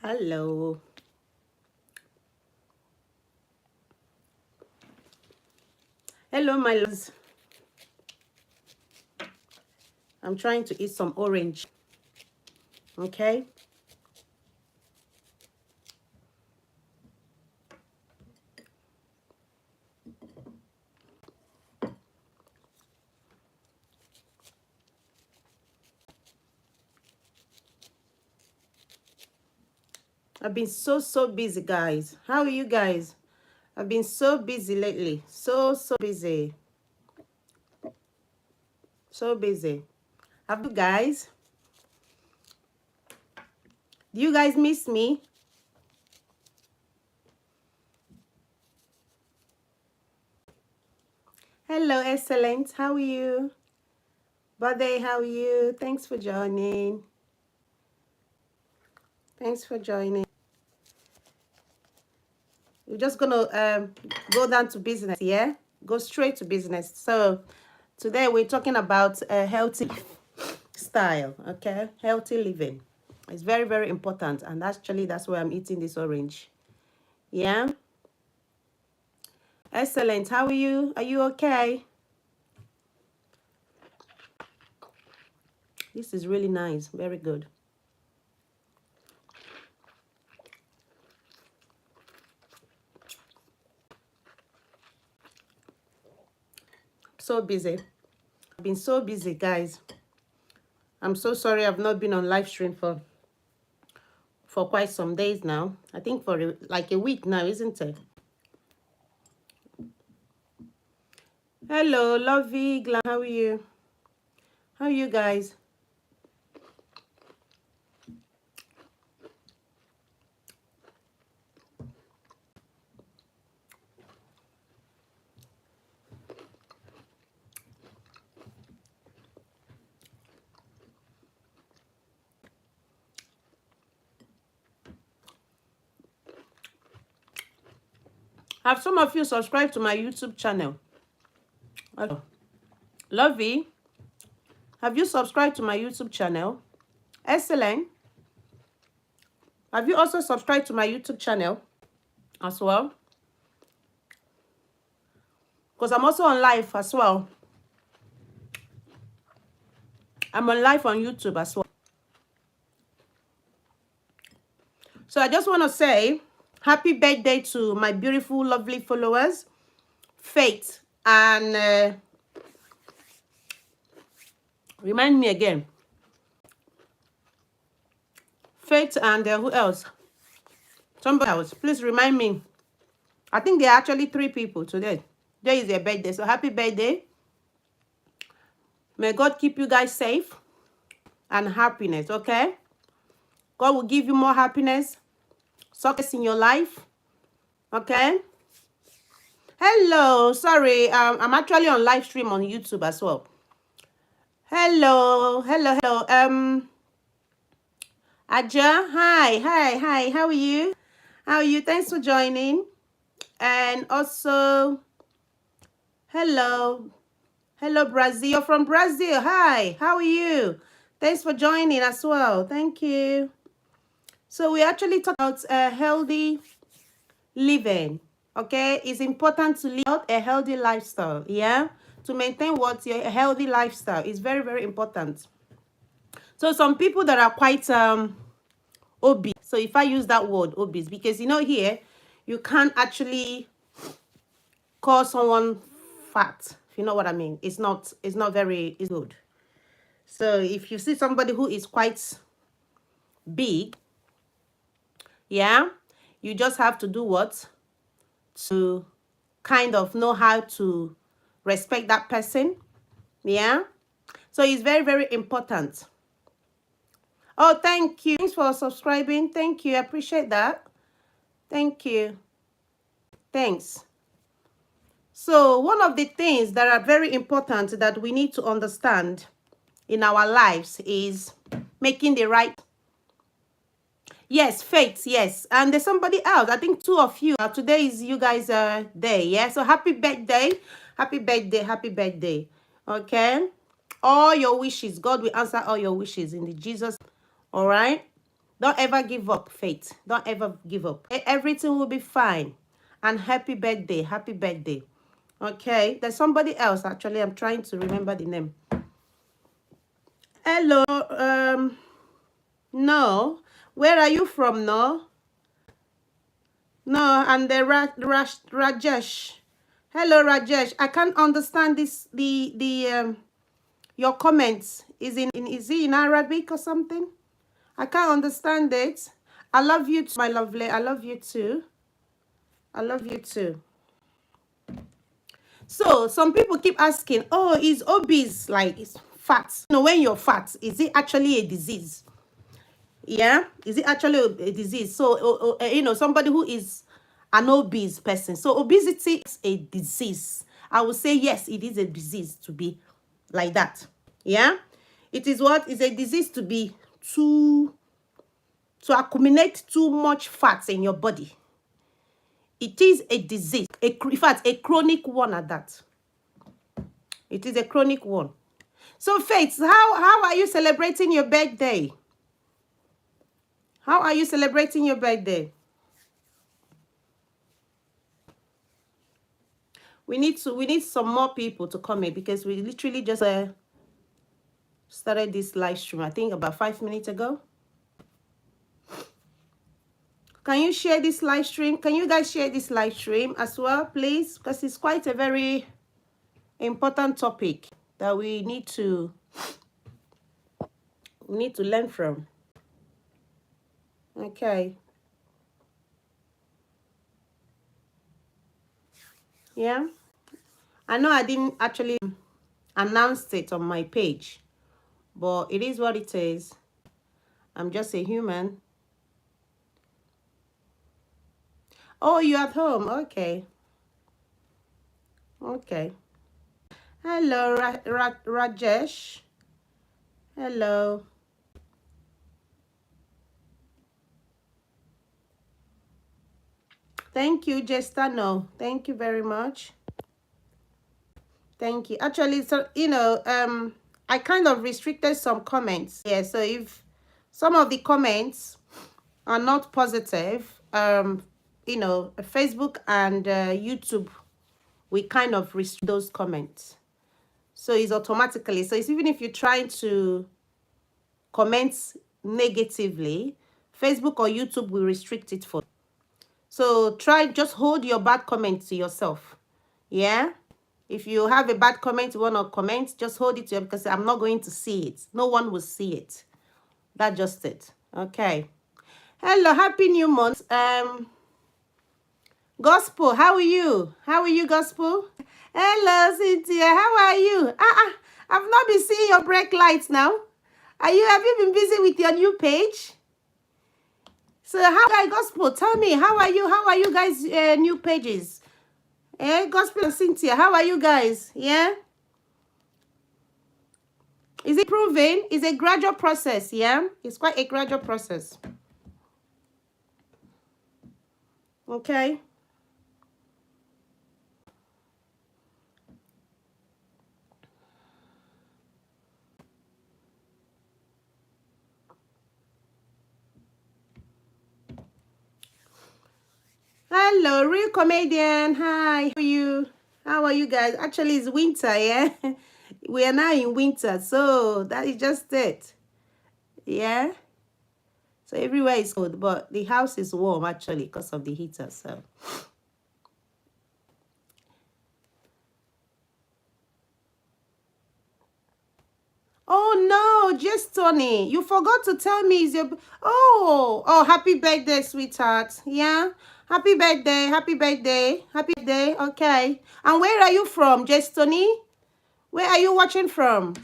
Hello. Hello, my loves. I'm trying to eat some orange. Okay. I've been so busy, guys. How are you guys? I've been so busy lately. So busy. So busy. Have you guys? Do you guys miss me? Hello, excellent. How are you? Bode, how are you? Thanks for joining. Thanks for joining. We're just gonna go down to business, yeah? Go straight to business. So today we're talking about a healthy style, okay? Healthy living. It's very important, and actually that's why I'm eating this orange. Yeah. Excellent. How are you? Are you okay? This is really nice. Very good. So busy. I've been so busy, guys. I'm so sorry I've not been on live stream for quite some days now. I think for like a week now, isn't it? Hello, Lovey, Glam. How are you? How are you guys? Have some of you subscribed to my YouTube channel? Hello. Lovey, have you subscribed to my YouTube channel? Excellent. Have you also subscribed to my YouTube channel as well? Because I'm also on live as well. I'm on live on YouTube as well. So I just want to say happy birthday to my beautiful, lovely followers, Faith, and remind me again. Faith and who else? Somebody else. Please remind me. I think there are actually 3 people today. Today is their birthday. So happy birthday. May God keep you guys safe and happiness, okay? God will give you more happiness, success in your life, okay? Hello. Sorry, I'm actually on live stream on YouTube as well. Hello. Aja, hi. How are you? How are you? Thanks for joining. And also, hello, Brazil. You're from Brazil. Hi, how are you? Thanks for joining as well. Thank you. So we actually talk about healthy living. Okay, it's important to live a healthy lifestyle. Yeah, to maintain what's your healthy lifestyle is very important. So some people that are quite obese. So if I use that word obese, because here you can't actually call someone fat, if you know what I mean. It's not very good. So if you see somebody who is quite big, yeah, you just have to do what? To kind of know how to respect that person. Yeah. So it's very important. Oh, thank you. Thanks for subscribing. Thank you. I appreciate that. Thank you. Thanks. So one of the things that are very important that we need to understand in our lives is making the right. Yes, Faith, yes. And there's somebody else. I think 2 of you. Today is you guys' day, yeah? So happy birthday. Happy birthday. Happy birthday. Okay? All your wishes. God will answer all your wishes in the Jesus. All right? Don't ever give up, Faith. Don't ever give up. Everything will be fine. And happy birthday. Happy birthday. Okay. There's somebody else, actually. I'm trying to remember the name. Hello. No. Where are you from, no? No, and the Rajesh. Hello, Rajesh. I can't understand this. Your comments is is it in Arabic or something? I can't understand it. I love you too, my lovely. I love you too. I love you too. So some people keep asking, oh, is obese like is fat? You know, when you're fat, is it actually a disease? Yeah, is it actually a disease? So you know, somebody who is an obese person. So obesity is a disease. I would say yes, it is a disease to be like that. Yeah, it is what is a disease to be to accumulate too much fat in your body. It is a disease, in fact, a chronic one at that. It is a chronic one. So, Faith, how are you celebrating your birthday? How are you celebrating your birthday? We need some more people to come in because we literally just started this live stream, I think about 5 minutes ago. Can you share this live stream? Can you guys share this live stream as well, please? Because it's quite a very important topic that we need to learn from. Okay. Yeah. I know I didn't actually announce it on my page, but it is what it is. I'm just a human. Oh, you're at home. Okay. Okay. Hello, Rajesh. Hello. Thank you, Jestano. Thank you very much. Thank you. Actually, so you know, I kind of restricted some comments. Yeah, so if some of the comments are not positive, you know, Facebook and YouTube, we kind of restrict those comments. So it's automatically. So it's even if you're trying to comment negatively, Facebook or YouTube will restrict it for you. So just hold your bad comments to yourself. Yeah. If you have a bad comment, you want to comment, just hold it to you because I'm not going to see it. No one will see it. That's just it. Okay. Hello, happy new month. Gospel, how are you? How are you, Gospel? Hello, Cynthia. How are you? I've not been seeing your break lights now. Have you been busy with your new page? So how are Gospel? Tell me, how are you? How are you guys new pages? Gospel and Cynthia, how are you guys? Yeah? Is it improving? It's a gradual process, yeah? It's quite a gradual process. Okay. Hello, real comedian. Hi, how are you? How are you guys? Actually, it's winter, yeah? We are now in winter, so that is just it. Yeah? So everywhere is cold, but the house is warm, actually, because of the heater, so. Oh, no, just Tony. You forgot to tell me is your... Oh, happy birthday, sweetheart. Yeah? Happy birthday, happy birthday, happy birthday. Okay. And where are you from, Jestony? Where are you watching from?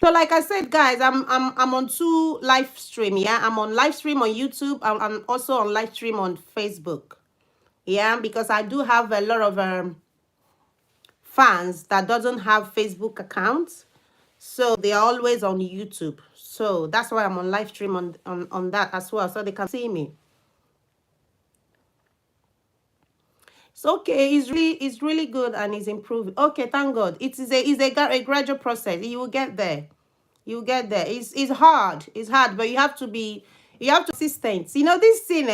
So like I said, guys, I'm on 2 live stream, yeah? I'm on live stream on YouTube. I'm also on live stream on Facebook. Yeah, because I do have a lot of fans that doesn't have Facebook accounts. So they are always on YouTube. So that's why I'm on live stream on that as well, so they can see me. It's okay. It's really good and it's improving. Okay, thank God. It is a gradual process. You will get there. You get there. It's hard. It's hard, but you have to be persistent. You know, this thing,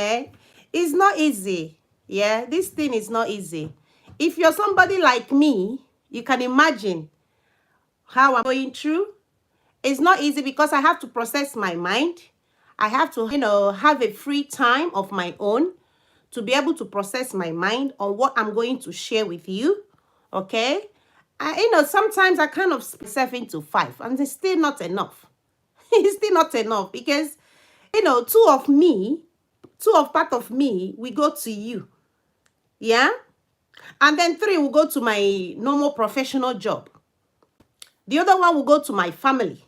is not easy. Yeah, this thing is not easy. If you're somebody like me, you can imagine how I'm going through. It's not easy because I have to process my mind. I have to, have a free time of my own to be able to process my mind on what I'm going to share with you. Okay? Sometimes I kind of split myself into 5, and it's still not enough. It's still not enough because, two of part of me, we go to you. Yeah? And then 3 will go to my normal professional job. The other one will go to my family.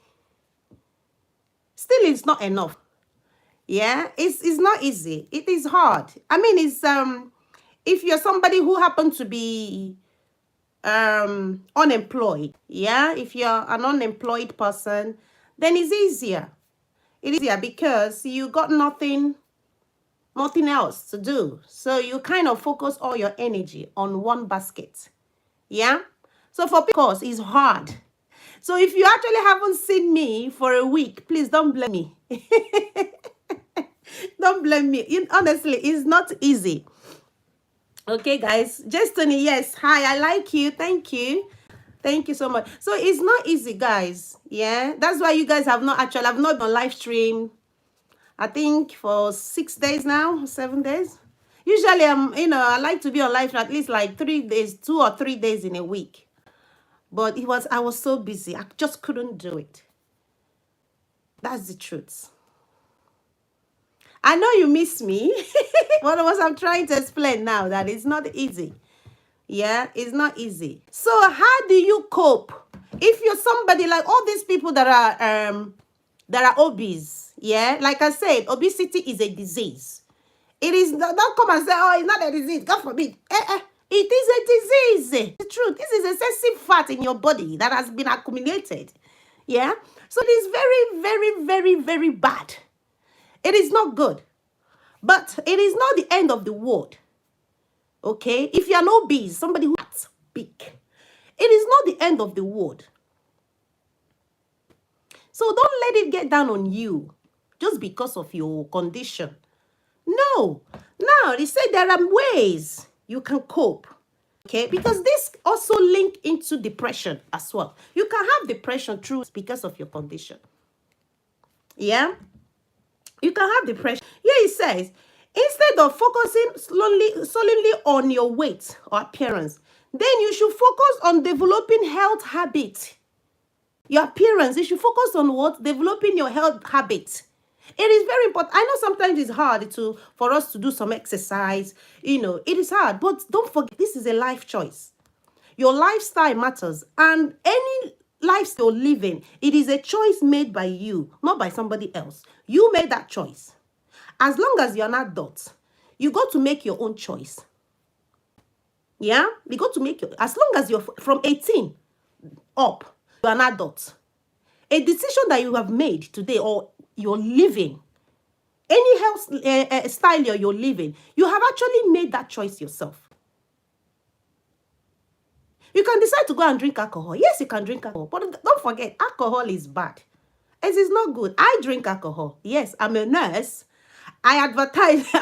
Still, it's not enough. Yeah, it's not easy. It is hard. I mean, it's if you're somebody who happens to be unemployed, yeah, if you're an unemployed person, then it's easier. It is easier because you got nothing else to do. So you kind of focus all your energy on one basket. Yeah. So for people, it's hard. So if you actually haven't seen me for a week, please don't blame me. Don't blame me. Honestly, it's not easy. Okay, guys. Destiny, yes. Hi, I like you. Thank you. Thank you so much. So it's not easy, guys. Yeah. That's why you guys I've not done live stream, I think, for 6 days now, 7 days. Usually, I like to be on live at least like 3 days, 2 or 3 days in a week. But I was so busy. I just couldn't do it. That's the truth. I know you miss me. What I'm trying to explain now, that it's not easy. Yeah, it's not easy. So how do you cope if you're somebody like all these people that are obese? Yeah, like I said, obesity is a disease. It is. Don't come and say, oh, it's not a disease. God forbid. It is a disease. The truth. This is excessive fat in your body that has been accumulated. Yeah. So it is very, very, very, very bad. It is not good. But it is not the end of the world. Okay? If you're an obese, somebody who's big, it is not the end of the world. So don't let it get down on you just because of your condition. No. Now, they say there are ways you can cope. Okay? Because this also link into depression as well. You can have depression because of your condition. Yeah? You can have depression. Here it says, instead of focusing solely on your weight or appearance, then you should focus on developing health habits. Your appearance, you should focus on what? Developing your health habits. It is very important. I know sometimes it's hard for us to do some exercise. It is hard. But don't forget, this is a life choice. Your lifestyle matters. And any lifestyle you're living, it is a choice made by you, not by somebody else. You made that choice. As long as you're an adult, you got to make your own choice. Yeah? You got to make as long as you're from 18 up, you're an adult. A decision that you have made today, or you're living, any health style you're living, you have actually made that choice yourself. You can decide to go and drink alcohol. Yes, you can drink alcohol. But don't forget, alcohol is bad. It is not good. I drink alcohol. Yes, I'm a nurse. I advise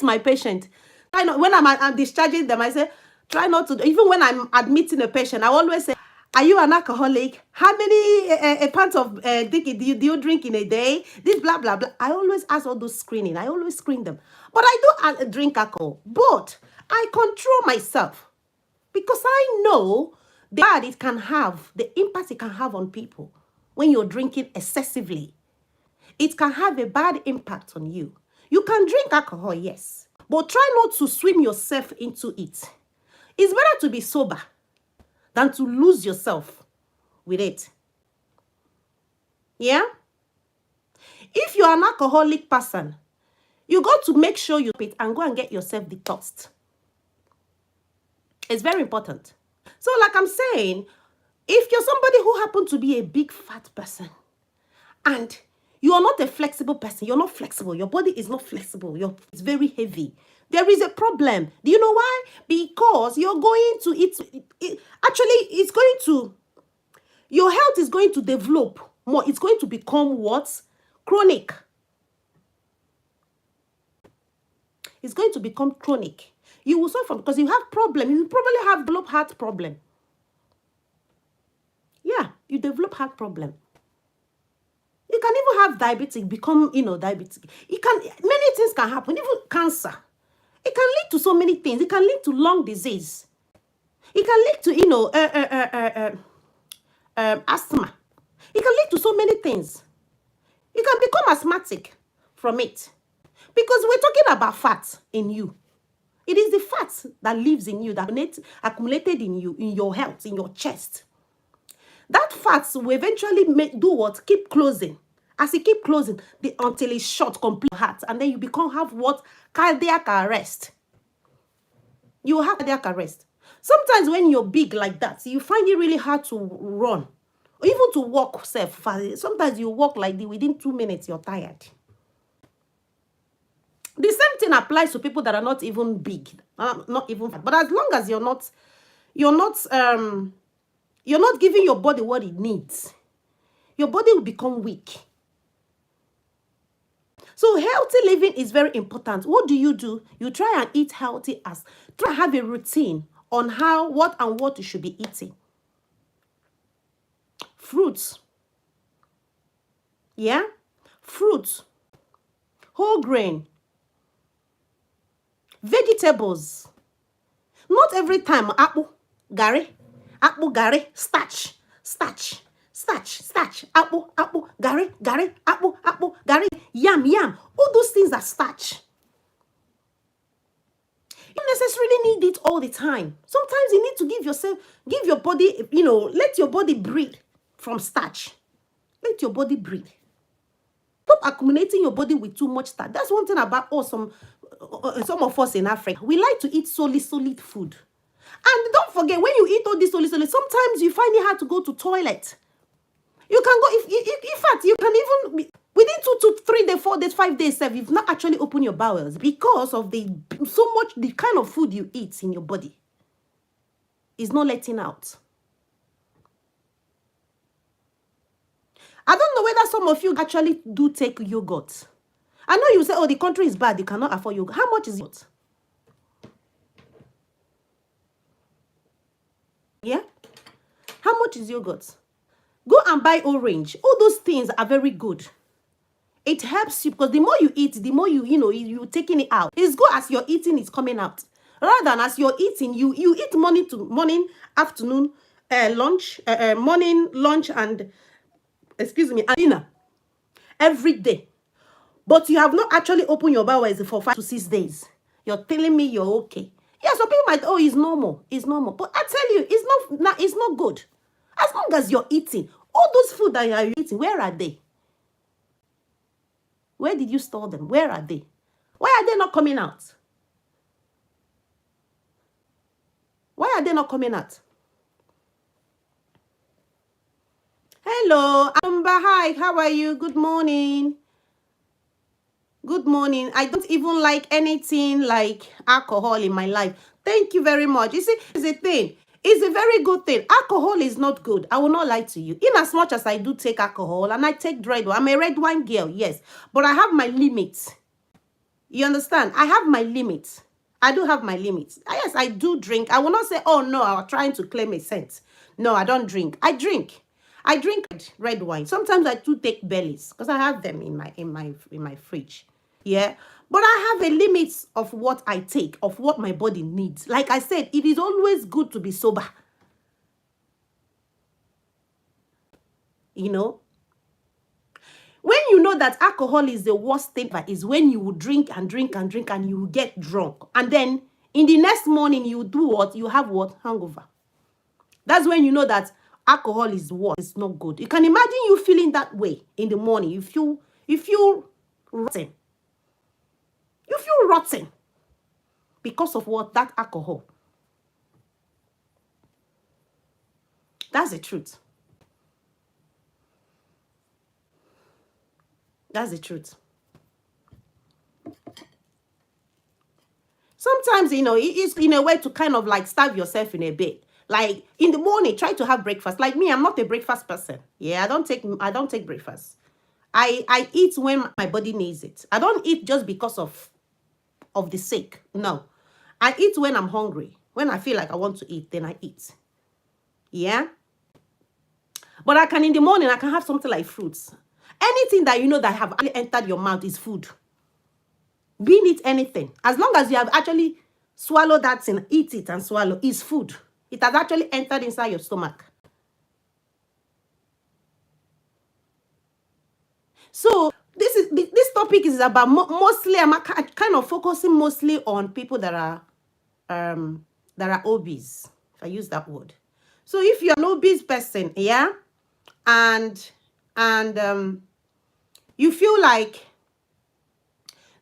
my patient. When I'm discharging them, I say, try not to. Even when I'm admitting a patient, I always say, are you an alcoholic? How many pints of liquor do you drink in a day? This blah, blah, blah. I always ask all those screening. I always screen them. But I do drink alcohol. But I control myself. Because I know the bad it can have, the impact it can have on people when you're drinking excessively. It can have a bad impact on you. You can drink alcohol, yes, but try not to swim yourself into it. It's better to be sober than to lose yourself with it. Yeah? If you're an alcoholic person, you got to make sure you pit and go and get yourself detoxed. It's very important. So like I'm saying, if you're somebody who happens to be a big fat person and you are not a flexible person, you're not flexible, your body is not flexible, it's very heavy, there is a problem. Do you know why? Because you're going to eat, actually it's going to, your health is going to develop more. It's going to become what? Chronic. It's going to become chronic. You will suffer because you have problem. You probably have developed heart problem. Yeah, you develop heart problem. You can even have diabetic, become, diabetic. Many things can happen, even cancer. It can lead to so many things. It can lead to lung disease. It can lead to, asthma. It can lead to so many things. You can become asthmatic from it. Because we're talking about fat in you. It is the fat that lives in you, that accumulated in you, in your health, in your chest. That fat will eventually do what? Keep closing. As it keep closing, until it's short, complete heart. And then you have what? Cardiac arrest. You have cardiac arrest. Sometimes when you're big like that, you find it really hard to run. Or even to walk self. Sometimes you walk like this, within 2 minutes, you're tired. The same thing applies to people that are not even big. Not even fat. But as long as you're not giving your body what it needs, your body will become weak. So healthy living is very important. What do? You try and eat healthy. Try to have a routine on what you should be eating. Fruits. Yeah? Fruits. Whole grain. Vegetables. Not every time apple, gari, starch, apple, gari, apple, gari, yam. All those things are starch. You don't necessarily need it all the time. Sometimes you need to give your body, let your body breathe from starch. Let your body breathe. Stop accumulating your body with too much starch. That's one thing about us, some of us in Africa. We like to eat solid food. And don't forget, when you eat all this solid, sometimes you find it hard to go to toilet. You can go, in fact, you can even, within 2 to 3 days, 4 days, 5 days, you've not actually opened your bowels because of the kind of food you eat in your body is not letting out. I don't know whether some of you actually do take yogurt. I know you say, oh, the country is bad, you cannot afford yogurt. How much is it? Yeah? How much is yogurt? Go and buy orange. All those things are very good. It helps you because the more you eat, the more you're taking it out. It's good as you're eating, it's coming out. Rather than as you're eating, you eat morning, afternoon, lunch, morning, lunch, and dinner every day. But you have not actually opened your bowels for 5 to 6 days. You're telling me you're okay. Yeah, some people might, oh, it's normal. It's normal. But I tell you, it's not good. As long as you're eating, all those food that you're eating, where are they? Where did you store them? Where are they? Why are they not coming out? Why are they not coming out? Hello, Amber. Hi, how are you? Good morning. Good morning. I don't even like anything like alcohol in my life. Thank you very much. You see, it's a thing. It's a very good thing. Alcohol is not good. I will not lie to you. In as much as I do take alcohol and I take red wine, I'm a red wine girl, yes. But I have my limits. You understand? I have my limits. I do have my limits. Yes, I do drink. I will not say, oh no, I'm trying to claim a sense. No, I don't drink. I drink. I drink red wine. Sometimes I do take bellies because I have them in my fridge. Yeah. But I have a limit of what I take, of what my body needs. Like I said, it is always good to be sober. You know? When you know that alcohol is the worst thing, is when you will drink and you will get drunk. And then in the next morning, you do what? You have what? Hangover. That's when you know that alcohol is what? It's not good. You can imagine you feeling that way in the morning. You feel rotten. You feel rotten because of what? That alcohol. That's the truth. That's the truth. Sometimes, it's in a way to kind of like starve yourself in a bit. Like in the morning, try to have breakfast. Like me, I'm not a breakfast person. Yeah, I don't take breakfast. I eat when my body needs it. I don't eat just because of the sake. No. I eat when I'm hungry. When I feel like I want to eat, then I eat. Yeah. But I can, in the morning, I can have something like fruits. Anything that you know that have actually entered your mouth is food. Be it anything. As long as you have actually swallowed that thing, eat it and swallow, is food. It has actually entered inside your stomach. So this topic is about mostly, I'm kind of focusing mostly on people that are obese, if I use that word. So if you're an obese person, yeah, and you feel like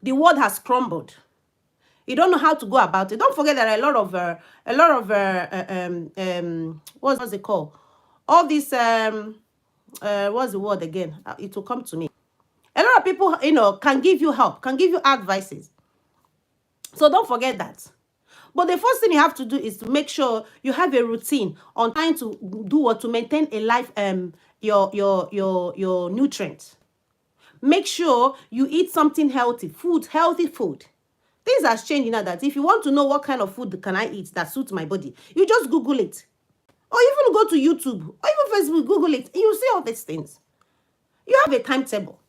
the world has crumbled, you don't know how to go about it. Don't forget there are a lot of what's it called? All these what's the word again? It will come to me. A lot of people, you know, can give you help, can give you advices. So don't forget that. But the first thing you have to do is to make sure you have a routine on trying to do what to maintain a life, your nutrients. Make sure you eat something healthy, healthy food. Things are changing now that if you want to know what kind of food can I eat that suits my body, you just Google it. Or even go to YouTube, or even Facebook, Google it. You see all these things. You have a timetable.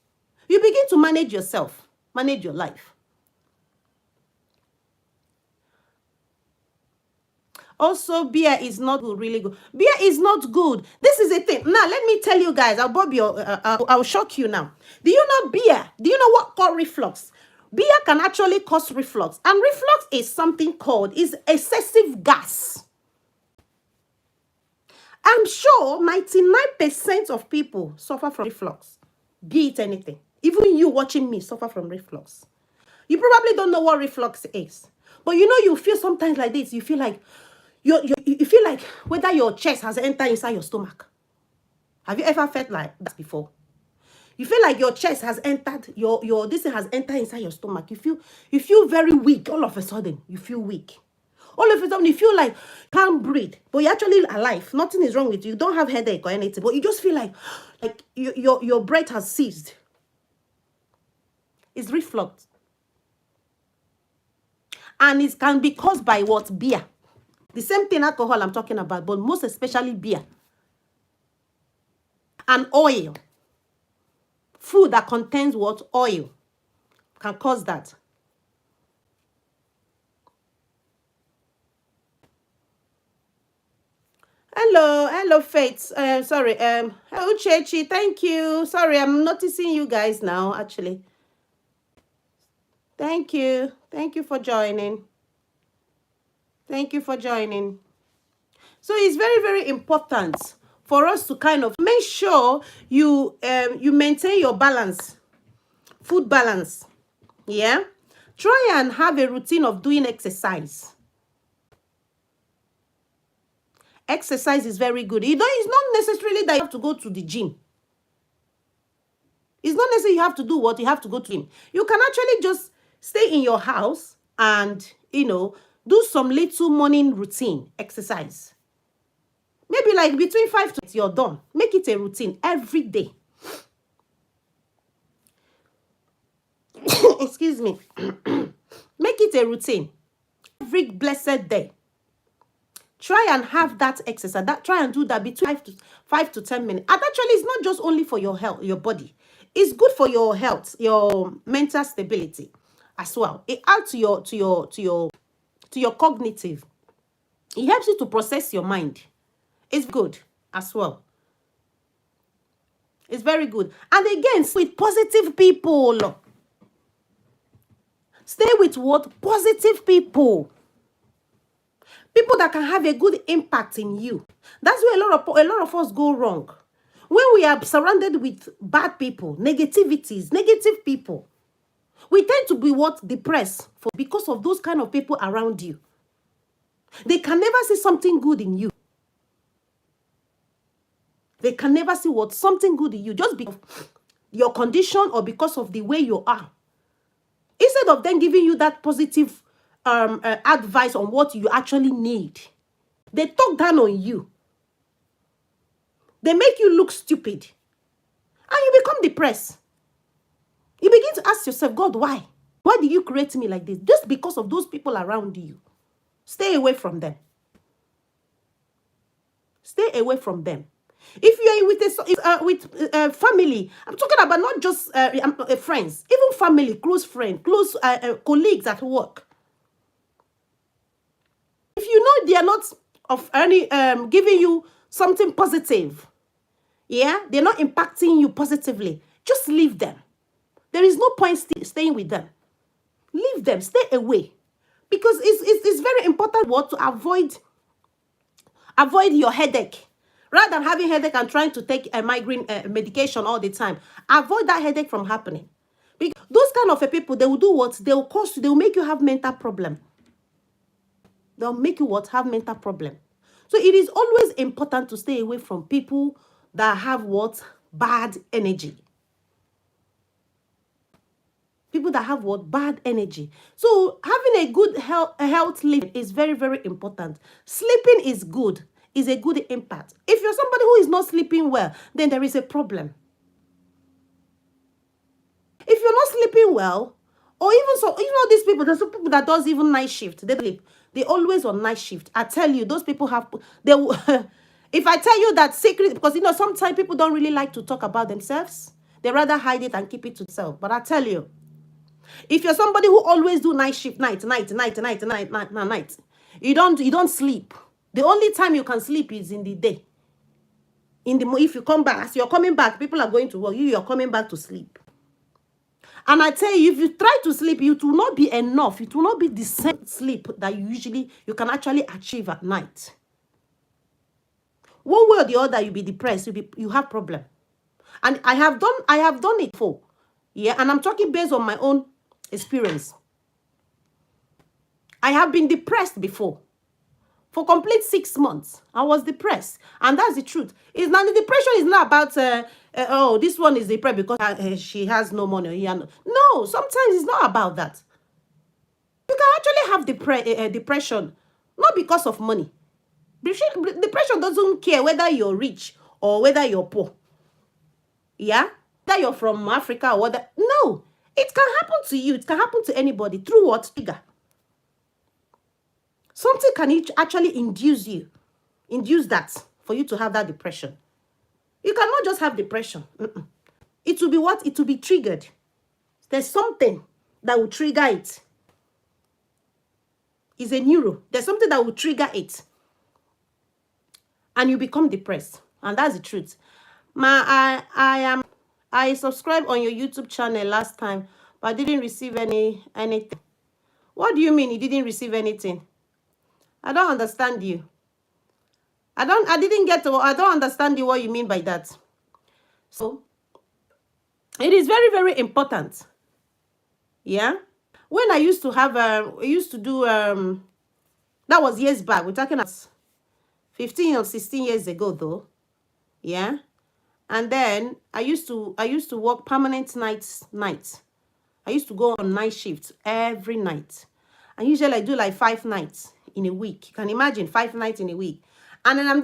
You begin to manage yourself, manage your life. Also, beer is not good, really good. Beer is not good. This is a thing. Now, let me tell you guys, I'll shock you now. Do you know beer? Do you know what called reflux? Beer can actually cause reflux. And reflux is something called, is excessive gas. I'm sure 99% of people suffer from reflux. Be it anything. Even you watching me suffer from reflux. You probably don't know what reflux is. But you know, you feel sometimes like this. You feel like, you feel like whether your chest has entered inside your stomach. Have you ever felt like that before? You feel like your chest has entered, this thing has entered inside your stomach. You feel very weak all of a sudden. You feel weak. All of a sudden, you feel like can't breathe, but you're actually alive. Nothing is wrong with you. You don't have headache or anything, but you just feel like your breath has ceased. It's reflux. And it can be caused by what? Beer. The same thing alcohol I'm talking about, but most especially beer. And oil. Food that contains what? Oil. Can cause that. Hello, Faith. Sorry. Hello, Chechi. Thank you. Sorry, I'm noticing you guys now, actually. Thank you. Thank you for joining. Thank you for joining. So it's very, very important for us to kind of make sure you maintain your balance, food balance. Yeah. Try and have a routine of doing exercise. Exercise is very good. It's not necessarily that you have to go to the gym. It's not necessarily you have to do what you have to go to gym. You can actually just stay in your house and, you know, do some little morning routine exercise. Maybe like between 5 to 8, you're done. Make it a routine every day. Excuse me. Make it a routine every blessed day. Try and have that exercise. Try and do that between 5 to 10 minutes. And actually, it's not just only for your health, your body. It's good for your health, your mental stability as well. It adds to your cognitive. It helps you to process your mind. It's good as well. It's very good. And again, with positive people. Stay with what? Positive people. People that can have a good impact in you. That's where a lot of us go wrong. When we are surrounded with bad people, negativities, negative people, we tend to be what? Depressed because of those kind of people around you. They can never see something good in you. They can never see what? Something good in you just because of your condition or because of the way you are. Instead of them giving you that positive advice on what you actually need. They talk down on you. They make you look stupid. And you become depressed. You begin to ask yourself, God, why? Why did you create me like this? Just because of those people around you. Stay away from them. Stay away from them. If you're with family, I'm talking about not just friends, even family, close friends, close colleagues at work. If you know they are not of any giving you something positive, yeah, they're not impacting you positively, just leave them. There is no point staying with them. Leave them, stay away, because it's very important to avoid your headache. Rather than having headache and trying to take a migraine medication all the time, avoid that headache from happening. Because those kind of people, they will do what? They will cause you, they will make you have mental problem. They'll make you what? Have mental problem. So it is always important to stay away from people that have what? Bad energy. People that have what? Bad energy. So having a good health living is very, very important. Sleeping is good. Is a good impact. If you're somebody who is not sleeping well, then there is a problem. If you're not sleeping well, or even so, you know, these people, there's some people that does even night shift. They sleep. They always on night shift. I tell you, those people have, they will, if I tell you that secret, because you know, sometimes people don't really like to talk about themselves. They rather hide it and keep it to themselves. But I tell you, if you're somebody who always do night shift, night, you don't sleep. The only time you can sleep is in the day. If you come back, as you're coming back, people are going to work. You're coming back to sleep. And I tell you, if you try to sleep, it will not be enough. It will not be the same sleep that you can actually achieve at night. One way or the other, you'll be depressed. You have problem. And I have done it before. Yeah, and I'm talking based on my own experience. I have been depressed before. For complete 6 months, I was depressed. And that's the truth. It's not, the depression is not about, oh, this one is depressed because she has no money. No, sometimes it's not about that. You can actually have depression, not because of money. Depression doesn't care whether you're rich or whether you're poor. Yeah? Whether you're from Africa or whether... No, it can happen to you. It can happen to anybody. Through what? Trigger. Something can actually induce that for you to have that depression. You cannot just have depression. It will be what? It will be triggered. There's something that will trigger it. It's a neuro. There's something that will trigger it. And you become depressed. And that's the truth. I subscribed on your YouTube channel last time, but I didn't receive anything. What do you mean you didn't receive anything? I don't understand you. I don't understand you, what you mean by that. So, it is very, very important. Yeah? When I used to have, that was years back. We're talking about 15 or 16 years ago, though. Yeah? And then, I used to work permanent nights. I used to go on night shifts every night. And usually I do like 5 nights in a week. You can imagine 5 nights in a week. And then I'm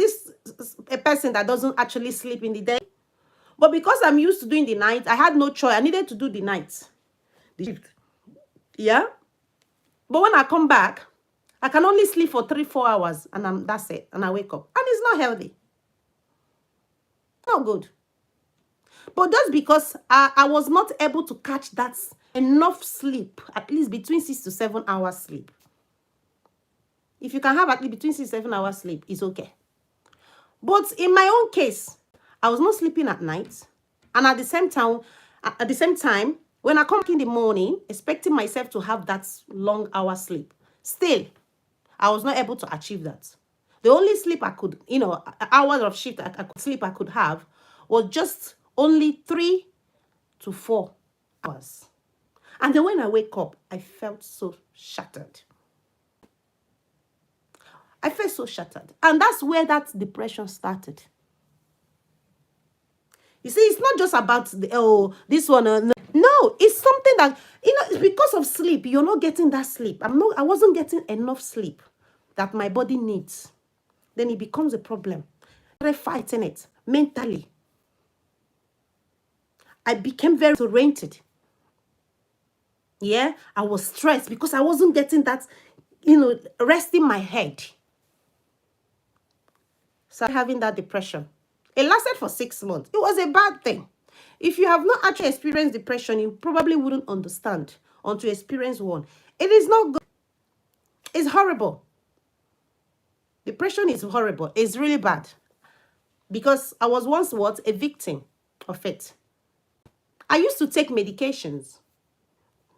a person that doesn't actually sleep in the day. But because I'm used to doing the night, I had no choice. I needed to do the night. The shift. Yeah? But when I come back, I can only sleep for 3-4 hours and that's it. And I wake up. And it's not healthy. Not good. But that's because I was not able to catch that enough sleep, at least between 6 to 7 hours sleep. If you can have at least between 6 to 7 hours sleep, it's okay. But in my own case, I was not sleeping at night. And at the same time, when I come back in the morning, expecting myself to have that long hour sleep, still, I was not able to achieve that. The only sleep I could, hours of shift I could have was just only 3 to 4 hours. And then when I wake up, I felt so shattered. I felt so shattered. And that's where that depression started. You see, it's not just about this one. No, it's something that, it's because of sleep. You're not getting that sleep. I wasn't getting enough sleep that my body needs. then it becomes a problem. I started fighting it mentally. I became very disoriented. Yeah, I was stressed because I wasn't getting that, rest in my head. So having that depression. It lasted for 6 months. It was a bad thing. If you have not actually experienced depression, you probably wouldn't understand until you experience one. It is not good. It's horrible. Depression is horrible. It's really bad. Because I was once what? A victim of it. I used to take medications.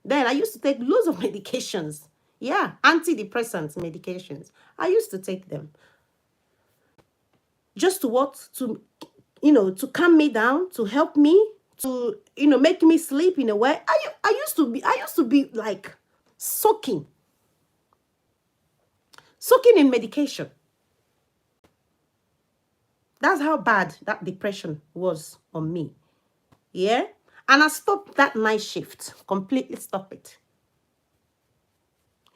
Then I used to take loads of medications. Yeah, antidepressant medications. I used to take them. Just to what? To calm me down, to help me, to, make me sleep in a way. I used to be like soaking in medication. That's how bad that depression was on me. Yeah. And I stopped that night shift, completely stop it.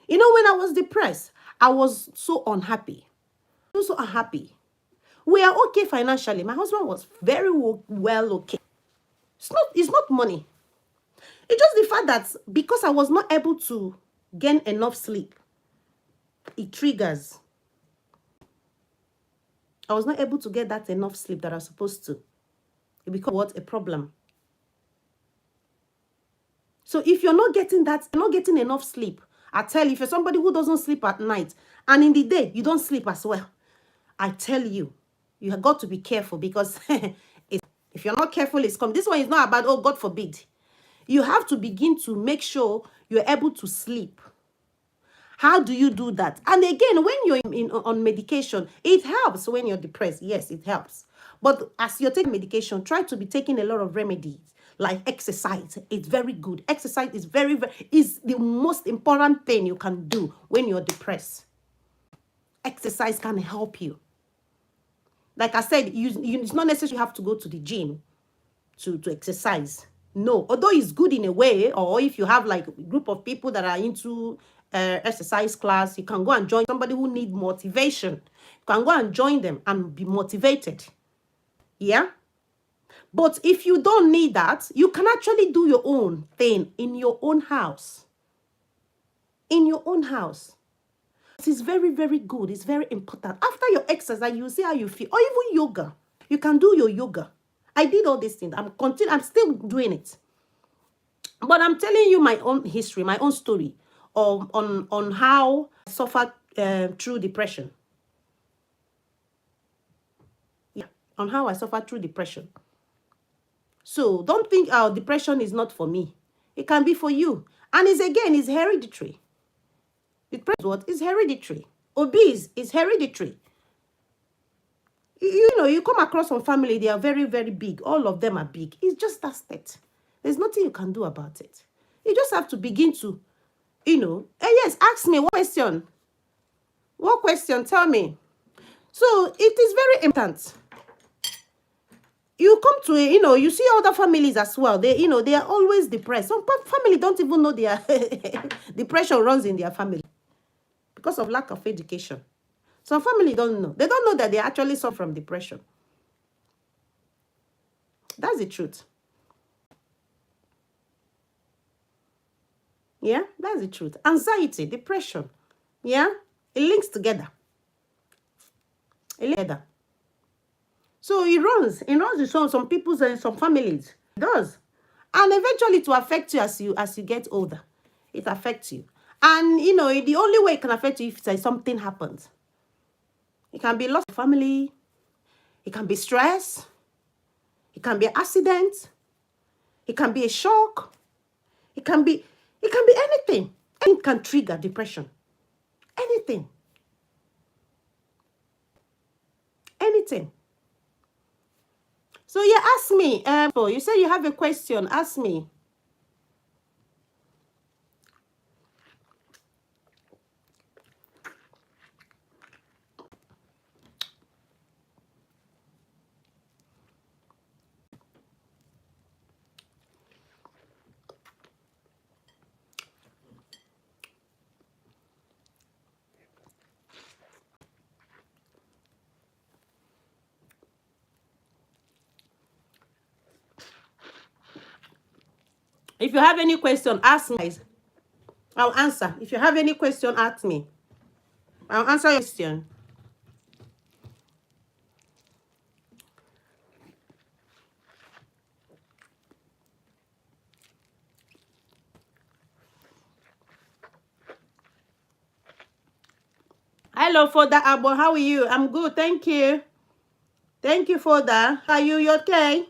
When I was depressed, I was so unhappy. So unhappy. We are okay financially. My husband was very well okay. It's not money. It's just the fact that because I was not able to gain enough sleep, it triggers. I was not able to get that enough sleep that I was supposed to. It becomes what? A problem. So if you're not getting enough sleep, I tell you, if you're somebody who doesn't sleep at night and in the day you don't sleep as well, I tell you, you have got to be careful because if you're not careful, it's come. This one is not about, oh, God forbid. You have to begin to make sure you're able to sleep. How do you do that? And again, when you're on medication, it helps when you're depressed. Yes, it helps. But as you're taking medication, try to be taking a lot of remedies like exercise. It's very good. Exercise is is the most important thing you can do when you're depressed. Exercise can help you. Like I said, it's not necessary you have to go to the gym to exercise. No, although it's good in a way, or if you have like a group of people that are into exercise class, you can go and join somebody who needs motivation. You can go and join them and be motivated. Yeah? But if you don't need that, you can actually do your own thing in your own house. In your own house. It's very, very good. It's very important. After your exercise, you see how you feel. Or even yoga. You can do your yoga. I did all these things. I'm still doing it. But I'm telling you my own history, my own story on how I suffered through depression. Yeah, on how I suffered through depression. So don't think, oh, depression is not for me. It can be for you. And it's hereditary. Depression, what? Is hereditary. Obese is hereditary. You come across some family, they are very, very big. All of them are big. It's just that state. There's nothing you can do about it. You just have to begin to, yes, ask me what question. What question? Tell me. So it is very important. You come to, you see other families as well. They are always depressed. Some family don't even know their depression runs in their family because of lack of education. Some family don't know. They don't know that they actually suffer from depression. That's the truth. Yeah, that's the truth. Anxiety, depression. Yeah, it links together. It links together. So it runs with some people's and some families. It does. And eventually it will affect you as you get older. It affects you. And the only way it can affect you if something happens. It can be loss of family. It can be stress. It can be an accident. It can be a shock. It can be anything. Anything can trigger depression. Anything. Anything. So yeah, ask me. You say you have a question. Ask me. If you have any question, ask me, guys. I'll answer. If you have any question, ask me. I'll answer your question. Hello, Foda Abo. How are you? I'm good. Thank you. Thank you, Foda. Are you okay?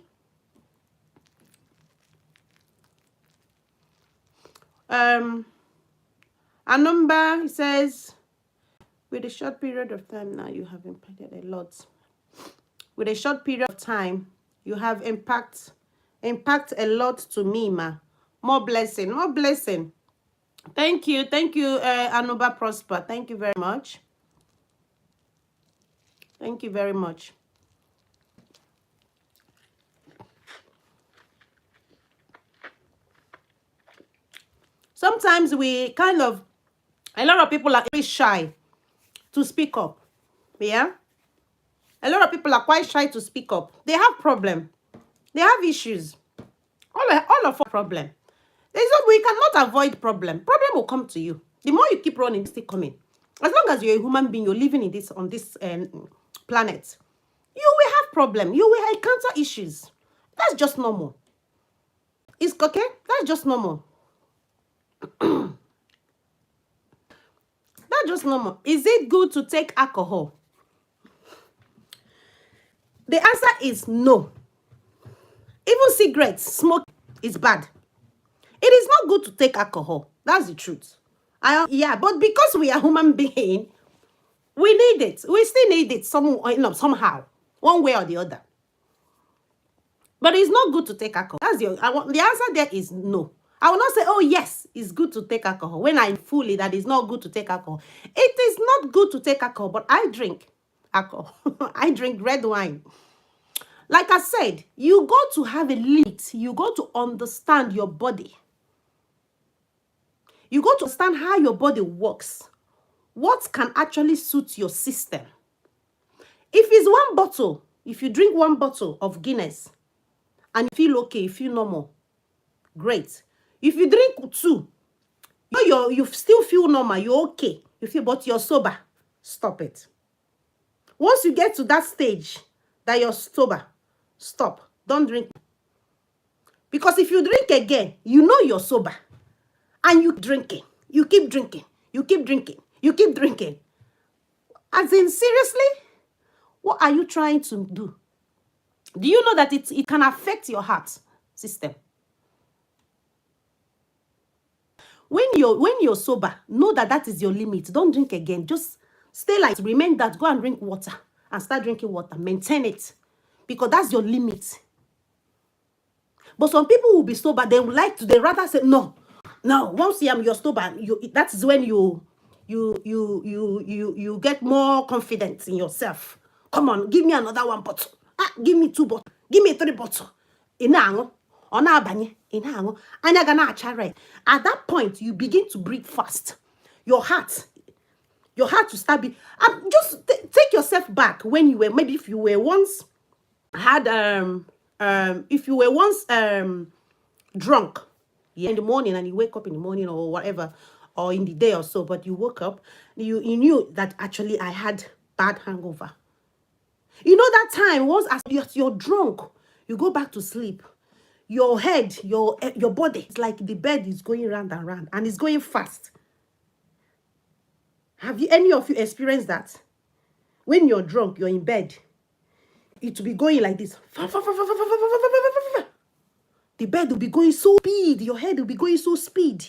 A number says, with a short period of time now, you have impacted a lot. With a short period of time, you have impact a lot to me, ma. More blessing, more blessing. Thank you, Anuba Prosper. Thank you very much. Thank you very much. Sometimes we a lot of people are very shy to speak up. Yeah? A lot of people are quite shy to speak up. They have problem. They have issues. All of our problem. We cannot avoid problem. Problem will come to you. The more you keep running, it's still coming. As long as you're a human being, you're living on this planet, you will have problem. You will encounter issues. That's just normal. It's okay. That's just normal. That's just normal. Is it good to take alcohol? The answer is no. Even cigarettes, smoke is bad. It is not good to take alcohol. That's the truth. Yeah, but because we are human beings, we need it. We still need it somehow, one way or the other. But it's not good to take alcohol. The answer there is no. I will not say, oh yes, it's good to take alcohol when I fully that it's not good to take alcohol. It is not good to take alcohol, but I drink alcohol. I drink red wine. Like I said, you go to have a limit. You go to understand your body. You go to understand how your body works. What can actually suit your system. If it's one bottle, if you drink one bottle of Guinness and you feel okay, you feel normal, great. If you drink two, you still feel normal, you're okay, but you're sober, stop it. Once you get to that stage that you're sober, stop. Don't drink. Because if you drink again, you know you're sober. And you drinking. You keep drinking. You keep drinking. You keep drinking. As in, seriously? What are you trying to do? Do you know that it can affect your heart system? When you're sober, know that is your limit. Don't drink again. Just stay like, remain that. Go and drink water and start drinking water. Maintain it. Because that's your limit. But some people will be sober. They rather say, no. Once you're sober, that is when you get more confidence in yourself. Come on, give me another one bottle. Give me 2 bottles. Give me 3 bottles. At that point, you begin to breathe fast. Your heart will start beating. Just take yourself back when you were, maybe if you were once drunk, yeah, in the morning, and you wake up in the morning or whatever, or in the day or so, but you woke up, you knew that actually I had bad hangover. You know that time, once as you're drunk, you go back to sleep. Your head, your body, it's like the bed is going round and round, and it's going fast. Have any of you experienced that? When you're drunk, you're in bed, it will be going like this. The bed will be going so speed. Your head will be going so speed.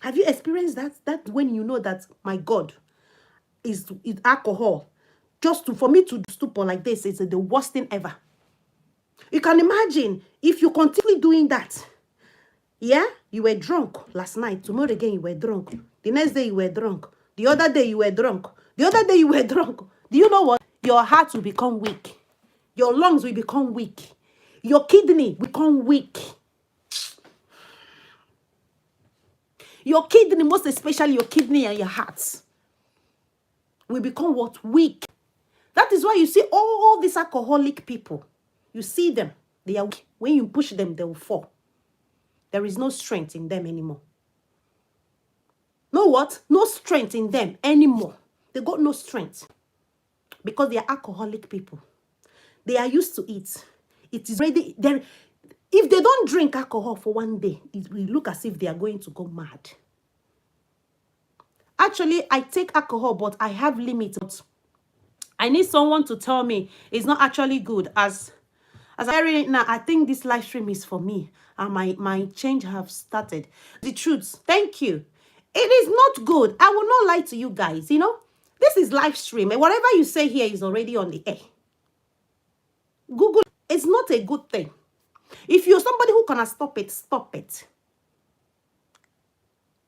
Have you experienced that? That when you know that, my God, is alcohol. For me to stupor like this is the worst thing ever. You can imagine if you continue doing that. Yeah, you were drunk last night. Tomorrow again you were drunk. The next day you were drunk. The other day you were drunk. The other day you were drunk. Do you know what? Your heart will become weak. Your lungs will become weak. Your kidney will become weak. Your kidney, most especially your kidney and your heart, will become what? Weak. That is why you see all these alcoholic people. You see them. They are weak. When you push them, they will fall. There is no strength in them anymore. No what? No strength in them anymore. They got no strength because they are alcoholic people. They are used to it. It is ready. If they don't drink alcohol for one day, it will look as if they are going to go mad. Actually, I take alcohol, but I have limits. I need someone to tell me it's not actually good. As I read it now, I think this live stream is for me. And my change have started. The truth. Thank you. It is not good. I will not lie to you guys. You know, this is live stream. And whatever you say here is already on the air. Google, it's not a good thing. If you're somebody who can stop it, stop it.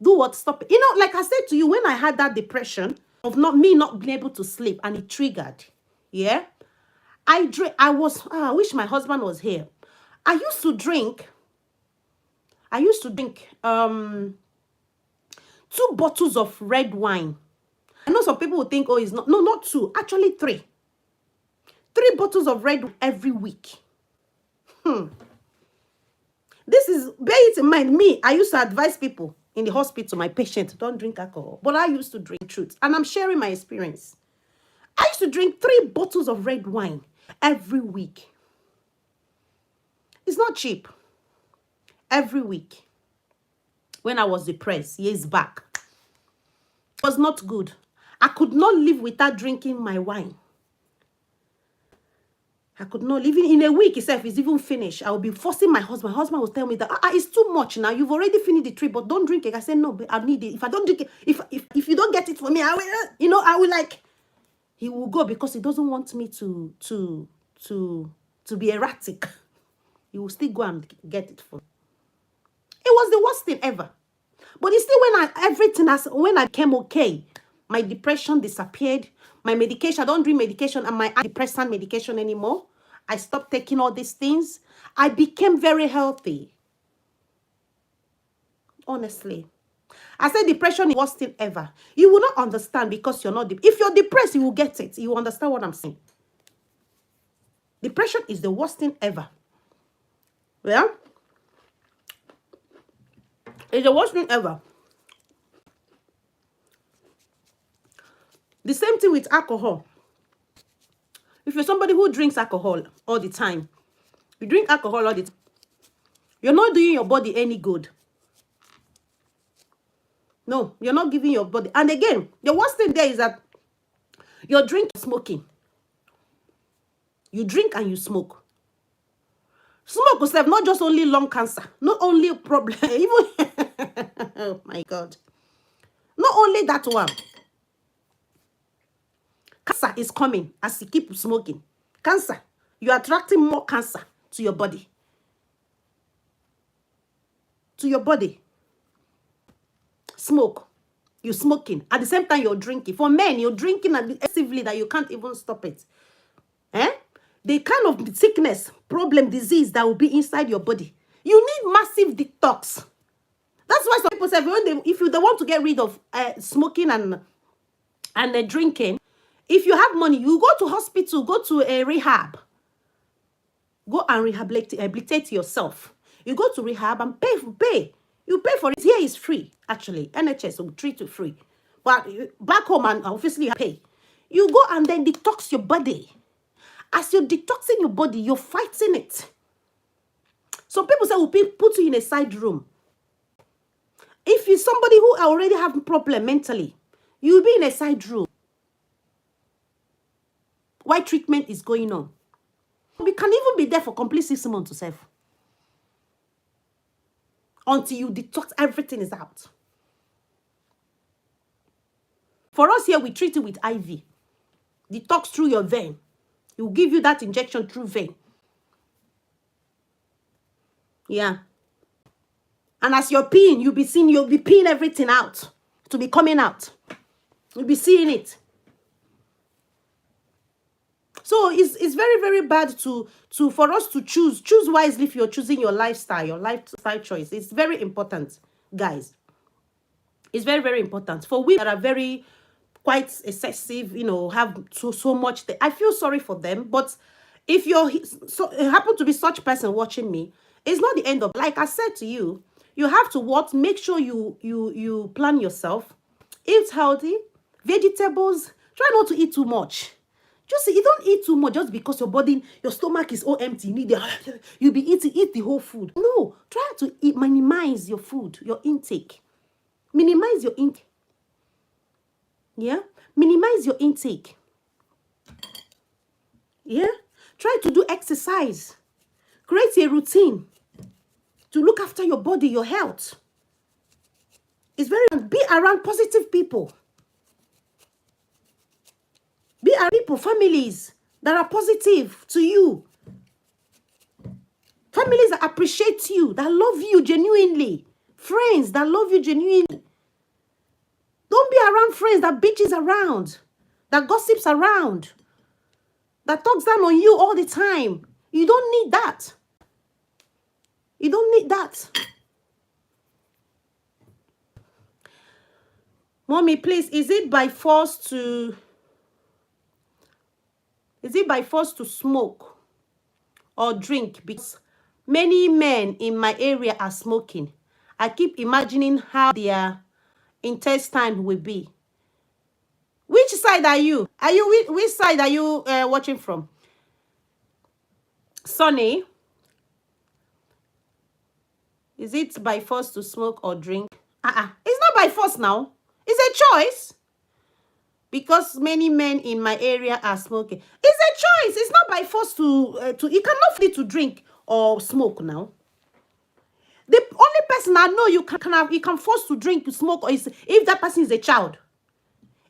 Do what? Stop it. You know, like I said to you, when I had that depression of not being able to sleep and it triggered, yeah, I wish my husband was here. I used to drink 2 bottles of red wine. I know some people would think, oh, it's not. No, not 2. Actually, 3. 3 bottles of red wine every week. This is, bear it in mind, me, I used to advise people in the hospital, my patients, don't drink alcohol. But I used to drink truth. And I'm sharing my experience. I used to drink 3 bottles of red wine every week. It's not cheap. Every week. When I was depressed, years back. It was not good. I could not live without drinking my wine. I could not live in a week itself. It's even finished. I will be forcing my husband. My husband will tell me that it's too much now. You've already finished the trip, but don't drink it. I said no, but I need it. If I don't drink it, if you don't get it for me, I will. I will like. He will go because he doesn't want me to be erratic. He will still go and get it for me. It was the worst thing ever. But it's still when I became okay, my depression disappeared. My medication, I don't drink medication and my antidepressant medication anymore. I stopped taking all these things. I became very healthy. Honestly. I said depression is the worst thing ever. You will not understand because you're not. If you're depressed, you will get it. You will understand what I'm saying. Depression is the worst thing ever. Yeah? It's the worst thing ever. The same thing with alcohol. If you're somebody who drinks alcohol all the time, you drink alcohol all the time, you're not doing your body any good. No, you're not giving your body. And again, the worst thing there is that you're drinking, smoking. You drink and you smoke. Smoke yourself, not just only lung cancer, not only a problem, even, oh my God. Not only that one. Cancer is coming as you keep smoking. Cancer. You're attracting more cancer to your body. To your body. Smoke. You're smoking. At the same time, you're drinking. For men, you're drinking excessively that you can't even stop it. The kind of sickness, problem, disease that will be inside your body. You need massive detox. That's why some people say, if they want to get rid of smoking and drinking, if you have money, you go to hospital, go to a rehab. Go and rehabilitate yourself. You go to rehab and pay. You pay for it. Here is free, actually. NHS will treat you free. But back home, and obviously you pay. You go and then detox your body. As you're detoxing your body, you're fighting it. Some people say, we'll put you in a side room. If you're somebody who already have a problem mentally, you'll be in a side room. Why treatment is going on? We can even be there for complete 6 months to save. Until you detox, everything is out. For us here, we treat it with IV. Detox through your vein. He will give you that injection through vein. Yeah. And as you're peeing, you'll be peeing everything out. To be coming out. You'll be seeing it. So it's very, very bad for us to choose wisely if you're choosing your lifestyle choice. It's very important, guys. It's very, very important. For women that are very quite excessive, have so much. I feel sorry for them. But if you happen to be such person watching me, it's not the end of. Like I said to you, You have to what? Make sure you plan yourself. Eat healthy, vegetables. Try not to eat too much. Just you don't eat too much just because your body, your stomach is all empty. You need you be eat the whole food. No, try to eat, minimize your food, your intake. Minimize your intake. Yeah, minimize your intake. Yeah, try to do exercise. Create a routine to look after your body, your health. It's very, be around positive people. Be around people, families that are positive to you. Families that appreciate you, that love you genuinely. Friends that love you genuinely. Don't be around friends that bitches around, that gossips around, that talks down on you all the time. You don't need that. You don't need that. Mommy, please, is it by force to smoke or drink? Because many men in my area are smoking. I keep imagining how their intestine will be. Which side are you? Which side are you watching from? Sonny, is it by force to smoke or drink? It's not by force now. It's a choice. Because many men in my area are smoking. It's a choice. It's not by force to you cannot force to drink or smoke now. The only person I know you can force to drink, to smoke, is if that person is a child.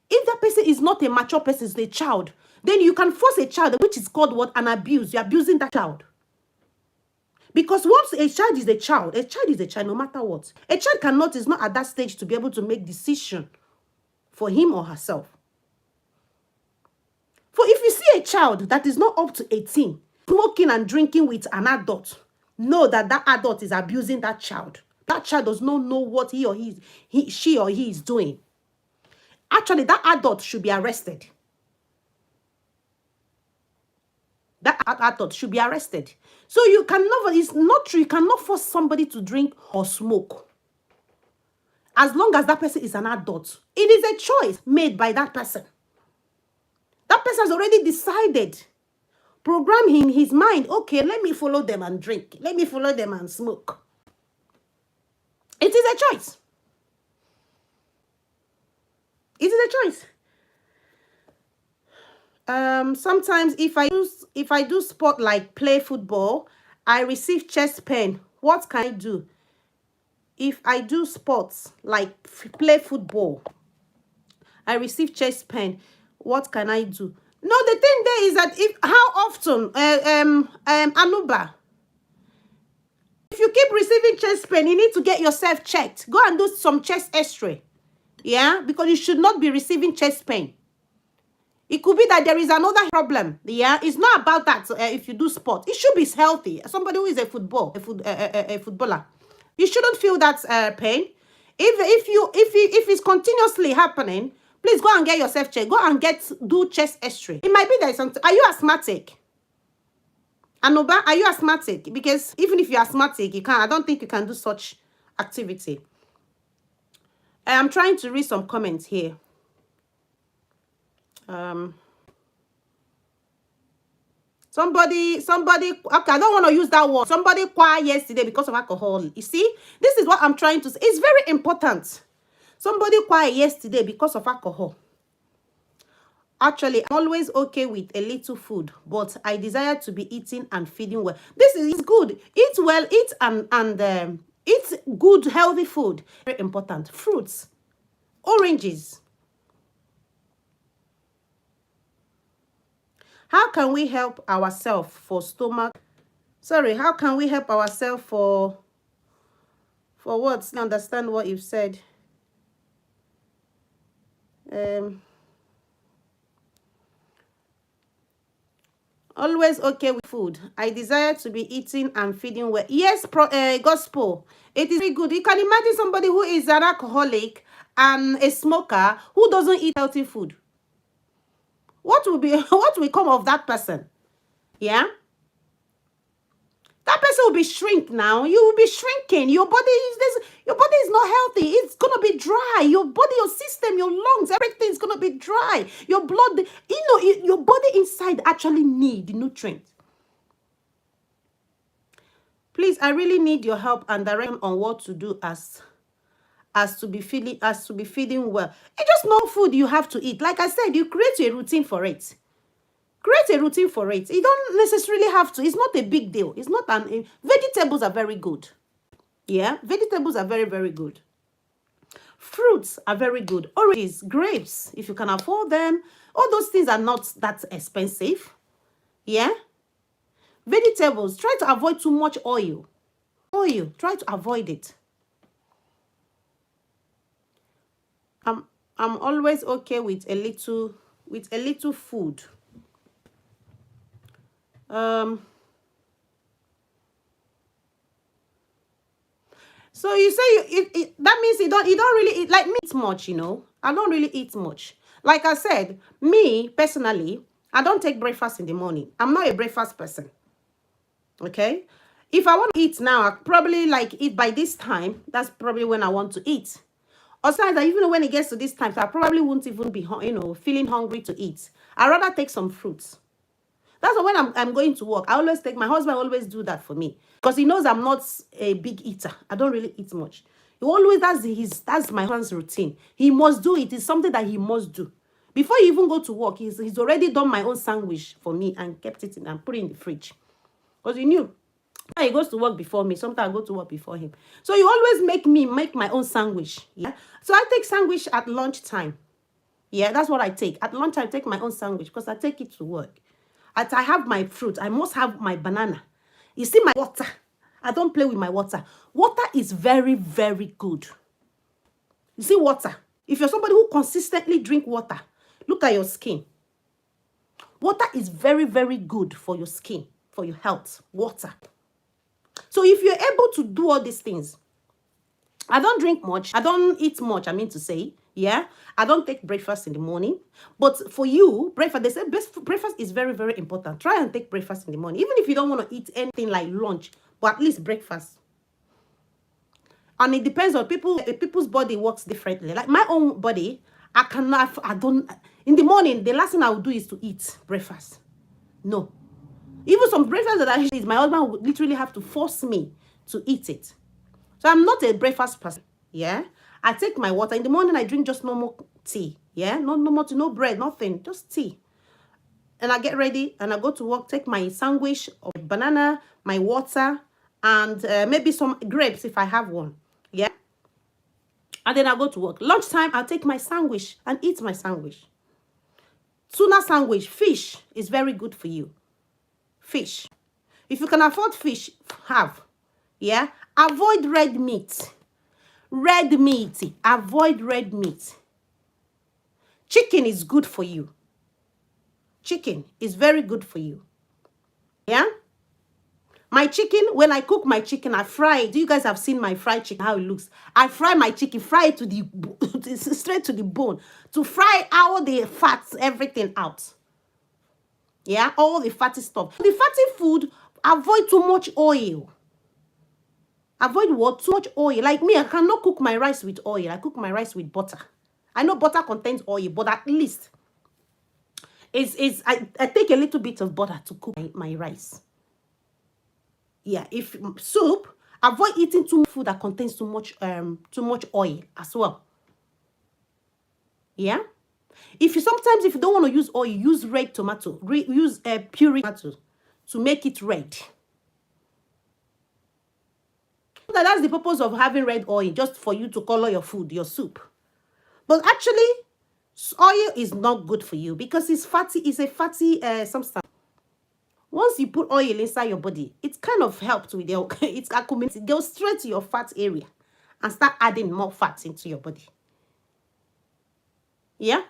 If that person is not a mature person, is a child, then you can force a child, which is called what? An abuse. You're abusing that child. Because once a child is a child is a child no matter what. A child is not at that stage to be able to make decision for him or herself. For if you see a child that is not up to 18, smoking and drinking with an adult, know that that adult is abusing that child. That child does not know what she or he is doing. Actually, that adult should be arrested. That adult should be arrested. So you cannot, it's not true, you cannot force somebody to drink or smoke. As long as that person is an adult. It is a choice made by that person. That person has already decided, program in his mind, okay, let me follow them and drink. Let me follow them and smoke. It is a choice. It is a choice. Sometimes if I do sport like play football, I receive chest pain. What can I do? If I do sports like play football, I receive chest pain. What can I do? No, the thing there is that how often, Anuba, if you keep receiving chest pain, you need to get yourself checked. Go and do some chest X-ray. Yeah, because you should not be receiving chest pain. It could be that there is another problem. Yeah, it's not about that. If you do sport, it should be healthy. Somebody who is a footballer, you shouldn't feel that pain. If it's continuously happening, please go and get yourself checked. Go and do chest X-ray. It might be that something. Are you asthmatic? Anoba, are you asthmatic? Because even if you're asthmatic, I don't think you can do such activity. I'm trying to read some comments here. Somebody, okay, I don't want to use that word. Somebody cried yesterday because of alcohol. You see, this is what I'm trying to say. It's very important. Somebody cried yesterday because of alcohol. Actually, I'm always okay with a little food, but I desire to be eating and feeding well. This is good. Eat well, eat and eat good, healthy food. Very important. Fruits, oranges. How can we help ourselves for stomach? Sorry, how can we help ourselves for what? I understand what you've said. Always okay with food. I desire to be eating and feeding well. Yes, gospel. It is very good. You can imagine somebody who is an alcoholic and a smoker who doesn't eat healthy food. What will come of that person? Yeah? That person will be shrink now. You will be shrinking. Your body is not healthy. It's gonna be dry. Your body, your system, your lungs, everything is gonna be dry. Your blood, your body inside actually need nutrients. Please, I really need your help and direction on what to do as to be feeding well. It's just no food you have to eat. Like I said, you create a routine for it. Create a routine for it. You don't necessarily have to. It's not a big deal. It's not vegetables are very good. Yeah, vegetables are very, very good. Fruits are very good. Oranges, grapes, if you can afford them. All those things are not that expensive. Yeah. Vegetables, try to avoid too much oil. Try to avoid it. I'm always okay with a little food. So you say that means you don't really eat, like me, eat much, you know. I don't really eat much. Like I said, me personally, I don't take breakfast in the morning. I'm not a breakfast person. Okay? If I want to eat now, I probably like eat by this time. That's probably when I want to eat. Or sometimes, even when it gets to this time, so I probably won't even be, feeling hungry to eat. I'd rather take some fruits. That's why when I'm going to work, I always take, my husband always do that for me. Because he knows I'm not a big eater. I don't really eat much. He always, that's my husband's routine. He must do it. It's something that he must do. Before he even go to work, he's already done my own sandwich for me and kept it in and put it in the fridge. Because he knew. He goes to work before me. Sometimes I go to work before him. So he always make my own sandwich. Yeah. So I take sandwich at lunchtime. Yeah, that's what I take. At lunchtime, I take my own sandwich because I take it to work. I have my fruit. I must have my banana. You see my water. I don't play with my water. Water is very, very good. You see water. If you're somebody who consistently drink water, look at your skin. Water is very, very good for your skin, for your health. Water. So if you're able to do all these things, I don't drink much. I don't eat much, I mean to say. Yeah. I don't take breakfast in the morning. But for you, breakfast, they say breakfast is very, very important. Try and take breakfast in the morning. Even if you don't want to eat anything like lunch, but at least breakfast. And it depends on people's body works differently. Like my own body, in the morning, the last thing I would do is to eat breakfast. No. Even some breakfast that I eat, my husband would literally have to force me to eat it. So I'm not a breakfast person. Yeah. I take my water. In the morning, I drink just normal tea. Yeah. No more tea, no bread, nothing. Just tea. And I get ready and I go to work, take my sandwich of banana, my water, and maybe some grapes if I have one. Yeah. And then I go to work. Lunchtime, I'll take my sandwich and eat my sandwich. Tuna sandwich, fish is very good for you. Fish. If you can afford fish, have. Yeah. Avoid red meat. Red meat. Avoid red meat. Chicken is good for you. Chicken is very good for you. Yeah. My chicken, when I cook my chicken, I fry it. You guys have seen my fried chicken, how it looks. I fry my chicken, fry it to the straight to the bone. To fry all the fats, everything out. Yeah, all the fatty stuff. The fatty food, avoid too much oil. Avoid what? Too much oil. Like me, I cannot cook my rice with oil. I cook my rice with butter. I know butter contains oil, but at least I take a little bit of butter to cook my rice. Yeah, if soup, avoid eating too much food that contains too much oil as well. Yeah. If you don't want to use oil, use red tomato. Use puree tomato to make it red. That's the purpose of having red oil, just for you to color your food, your soup. But actually, oil is not good for you because it's fatty. It's a fatty substance. Once you put oil inside your body, it kind of helps with your, it's accumulates, it goes straight to your fat area and start adding more fat into your body. Yeah?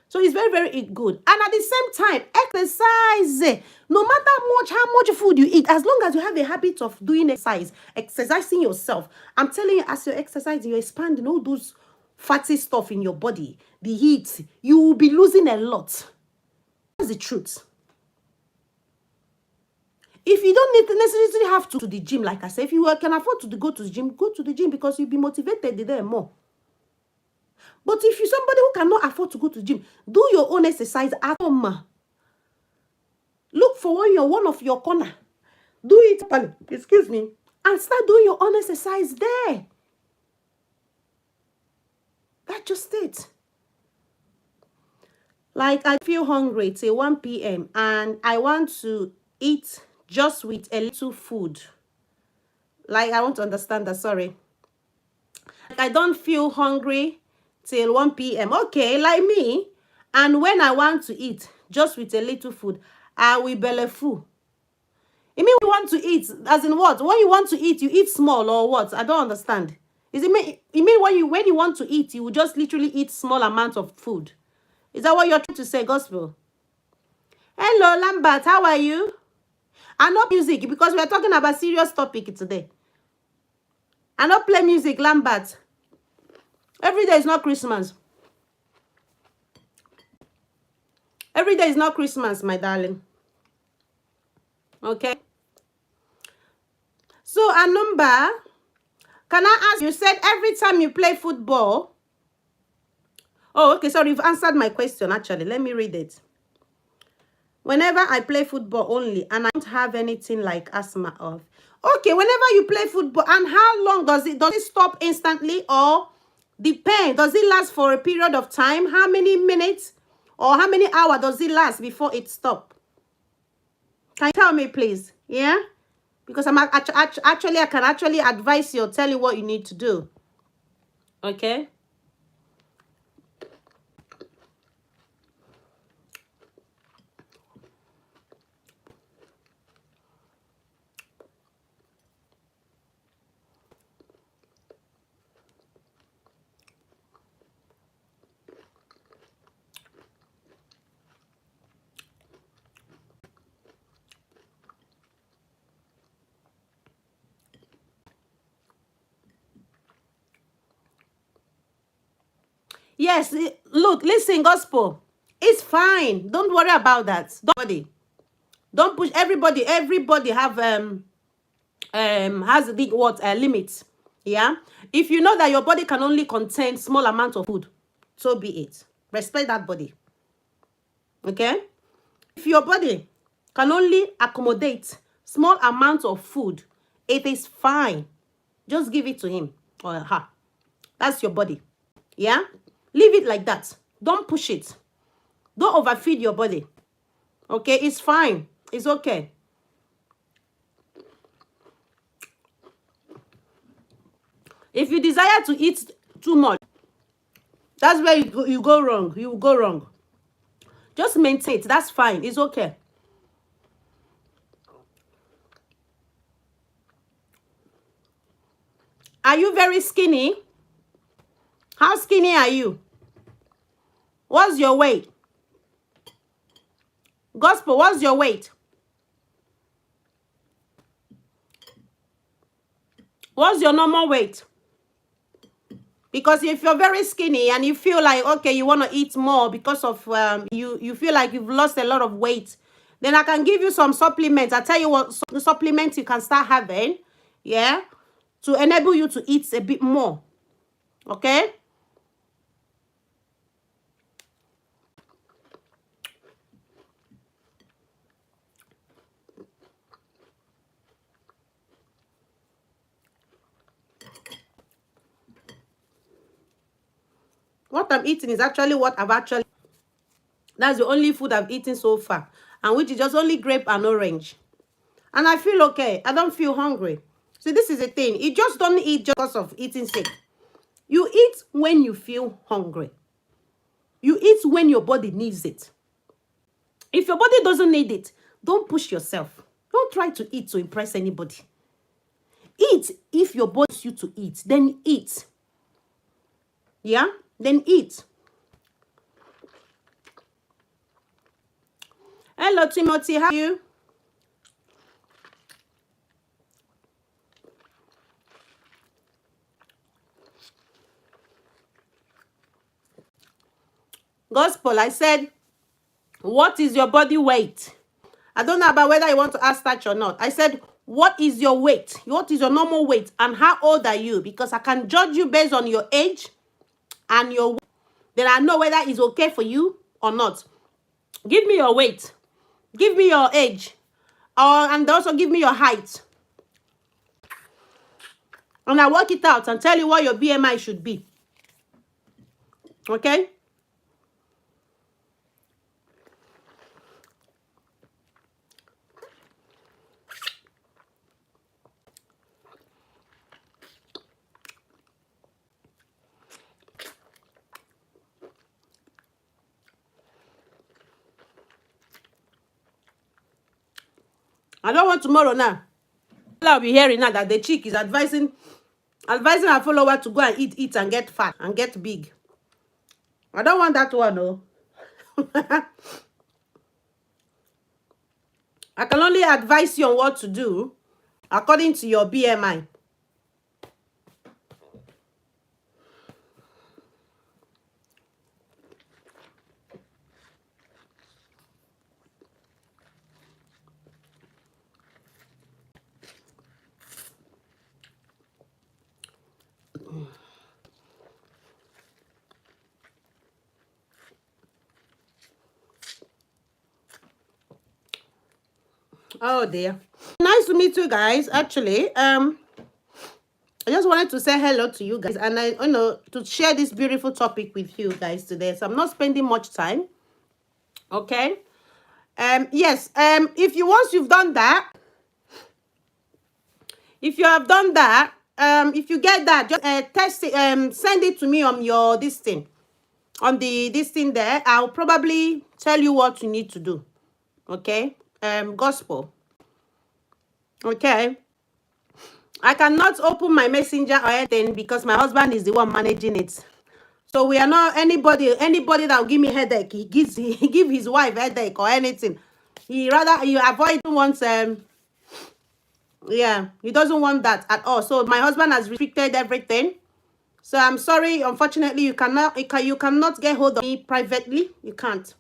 So it's very, very good. And at the same time, exercise. No matter how much food you eat, as long as you have a habit of doing exercising yourself, I'm telling you, as you're exercising, you're expanding all those fatty stuff in your body, the heat, you will be losing a lot. That's the truth. If you don't necessarily have to the gym, like I said, if you can afford to go to the gym, go to the gym because you'll be motivated there more. But if you're somebody who cannot afford to go to the gym, do your own exercise at home. Look for one of your corner. Do it, excuse me, and start doing your own exercise there. That's just it. Like, I feel hungry till 1 p.m. and I want to eat just with a little food. Like, I want to understand that, sorry. Like, I don't feel hungry till 1 p.m. Okay, like me. And when I want to eat just with a little food, I will belly full. You mean you want to eat, as in what? When you want to eat, you eat small or what? I don't understand. You mean when you want to eat, you will just literally eat small amount of food? Is that what you're trying to say, Gospel? Hello, Lambert. How are you? I know music because we're talking about serious topic today. I don't play music, Lambert. Every day is not Christmas. Every day is not Christmas, my darling. Okay. So, Anumba, can I ask, you said every time you play football. Oh, okay, sorry, you've answered my question, actually. Let me read it. Whenever I play football only, and I don't have anything like asthma of. Okay, whenever you play football, and how long does it stop instantly, or the pain, does it last for a period of time? How many minutes or how many hours does it last before it stops? Can you tell me, please? Yeah? Because I can actually advise you or tell you what you need to do. Okay? Yes, look, listen, Gospel. It's fine. Don't worry about that. Don't push everybody. Everybody have has a big limit. Yeah. If you know that your body can only contain small amount of food, so be it. Respect that body. Okay? If your body can only accommodate small amount of food, it is fine. Just give it to him or her. That's your body. Yeah? Leave it like that. Don't push it. Don't overfeed your body. Okay? It's fine. It's okay. If you desire to eat too much, that's where you go wrong. You will go wrong. Just maintain it. That's fine. It's okay. Are you very skinny? How skinny are you? What's your weight? Gospel, what's your weight? What's your normal weight? Because if you're very skinny and you feel like, okay, you want to eat more because of, you feel like you've lost a lot of weight, then I can give you some supplements. I'll tell you what supplements you can start having, yeah, to enable you to eat a bit more, okay? What I'm eating is actually what that's the only food I've eaten so far, and which is just only grape and orange. And I feel okay. I don't feel hungry. See, this is the thing. You just don't eat just because of eating sick. You eat when you feel hungry. You eat when your body needs it. If your body doesn't need it, don't push yourself. Don't try to eat to impress anybody. Eat if your body wants you to eat. Then eat. Yeah? Then eat. Hello, Timothy. How are you? Gospel, I said, what is your body weight? I don't know about whether you want to ask that or not. I said, what is your weight? What is your normal weight? And how old are you? Because I can judge you based on your age and your weight. Then I know whether it's okay for you or not. Give me your weight. Give me your age. And also give me your height. And I work it out and tell you what your BMI should be. Okay? I don't want tomorrow now. I'll be hearing now that the chick is advising her follower to go and eat and get fat and get big. I don't want that one, no. I can only advise you on what to do according to your BMI. Oh dear. Nice to meet you guys. Actually, I just wanted to say hello to you guys, and to share this beautiful topic with you guys today. So I'm not spending much time. Okay. Yes. If you once you've done that, if you have done that, if you get that, just text it, send it to me on your this thing, on this thing there. I'll probably tell you what you need to do. Okay. Gospel. Okay. I cannot open my messenger or anything because my husband is the one managing it. So we are not anybody that will give me headache. He give his wife headache or anything. He avoid wants yeah, he doesn't want that at all. So my husband has restricted everything. So I'm sorry, unfortunately you cannot get hold of me privately. You can't.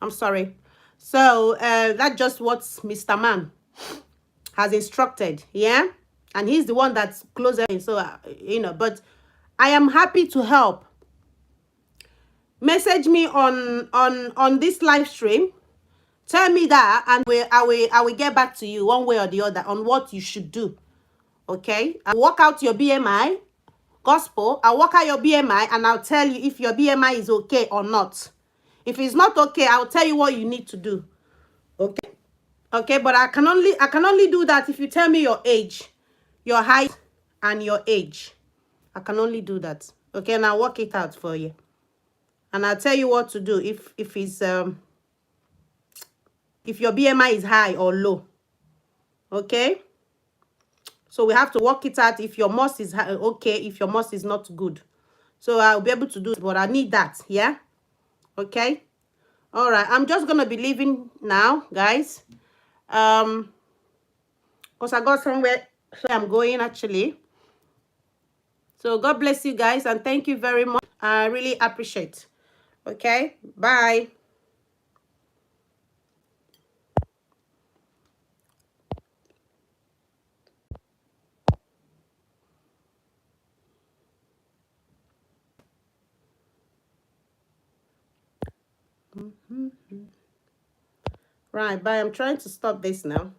I'm sorry. So that's just what Mr. Man has instructed, yeah, and he's the one that's closer. So but I am happy to help. Message me on this live stream. Tell me that, and I will get back to you one way or the other on what you should do. Okay, I'll work out your BMI. Gospel, I'll work out your BMI and I'll tell you if your BMI is okay or not. If it's not okay, I'll tell you what you need to do. Okay. Okay, but I can only do that if you tell me your age, your height, and your age. I can only do that. Okay, and I'll work it out for you. And I'll tell you what to do if your BMI is high or low. Okay? So we have to work it out if your MOS is high, okay, if your MOS is not good. So I'll be able to do it, but I need that, yeah? Okay? All right, I'm just going to be leaving now, guys. Because I got somewhere I'm going, actually. So God bless you guys, and thank you very much. I really appreciate. Okay? Bye. Right, bye. I'm trying to stop this now.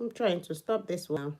I'm trying to stop this one.